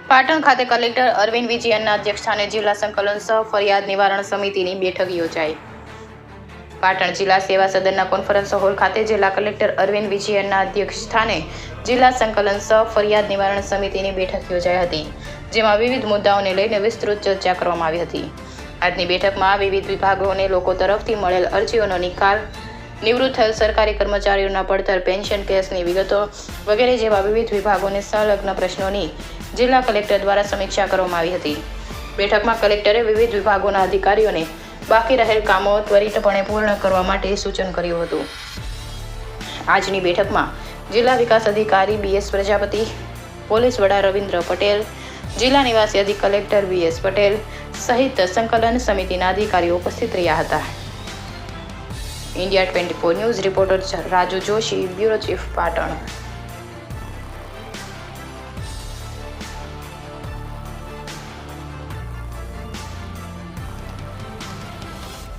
પાટણ ખાતે કલેક્ટર અરવિંદ વિજયનના અધ્યક્ષસ્થાને જિલ્લા સંકલન સહ ફરિયાદ નિવારણ સમિતિની બેઠક યોજાઈ. પાટણ જિલ્લા સેવા સદનના કોન્ફરન્સ હોલ ખાતે જિલ્લા કલેક્ટર અરવિંદ વિજયનના અધ્યક્ષસ્થાને જિલ્લા સંકલન સહ ફરિયાદ નિવારણ સમિતિની બેઠક યોજાઈ હતી, જેમાં વિવિધ મુદ્દાઓને લઈને વિસ્તૃત ચર્ચા કરવામાં આવી હતી. આજની બેઠકમાં વિવિધ વિભાગોને લોકો તરફથી મળેલ અરજીઓનો નિકાલ, નિવૃત્ત થયેલ સરકારી કર્મચારીઓના પડતર, પેન્શન કેસની વિગતો વગેરે જેવા વિવિધ વિભાગોને સંલગ્ન પ્રશ્નોની જિલ્લા કલેક્ટર દ્વારા સમીક્ષા કરવામાં આવી હતી. બેઠકમાં કલેક્ટરે વિવિધ વિભાગોના અધિકારીઓને બાકી રહેલ કામો ત્વરિતપણે પૂર્ણ કરવા માટે સૂચન કર્યું હતું. આજની બેઠકમાં જિલ્લા વિકાસ અધિકારી BS પ્રજાપતિ, પોલીસ વડા રવિન્દ્ર પટેલ, જિલ્લા નિવાસી અધિક કલેક્ટર BS પટેલ સહિત સંકલન સમિતિના અધિકારીઓ ઉપસ્થિત રહ્યા હતા. India 24 news reporter Raju Joshi, bureau chief, Patan.